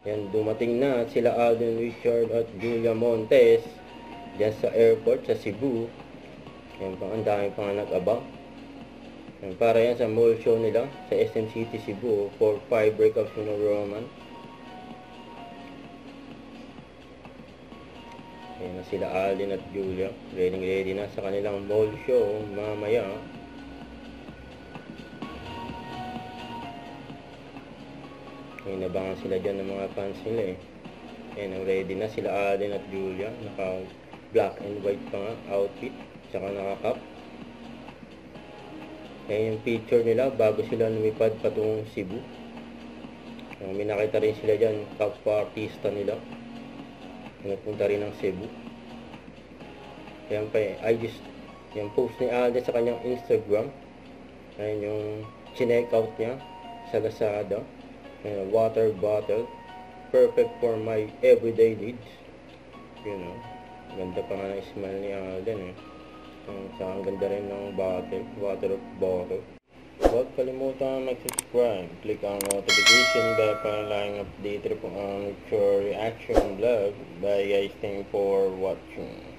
Yan, dumating na sila Alden Richard at Julia Montes dyan sa airport sa Cebu. Yan, ang dami pang nag-abang. Yan, para yan sa mall show nila sa SM City Cebu for 5 breakups in a Roman. Yan na sila Alden at Julia, ready na sa kanilang mall show mamaya. May nabangan sila dyan ng mga fans nila eh. Ayan, ready na sila Alden at Julia. Naka black and white pa nga outfit. Tsaka naka cap. Ayan yung picture nila bago sila lumipad patungong Cebu. May nakita rin sila dyan, kapwa artista nila. Napunta rin ng Cebu. Ayan pa eh. Yung post ni Alden sa kanyang Instagram. Ayan yung chinek out niya sa Lazada. Water bottle, perfect for my everyday needs. You know, ganda pa nga ng smile ni Alden eh. Ang ganda rin ng bottle, water bottle. Huwag kalimutan mag-subscribe, click ang notification bell para lang update po ang future reaction vlog. Bye guys, thank you for watching.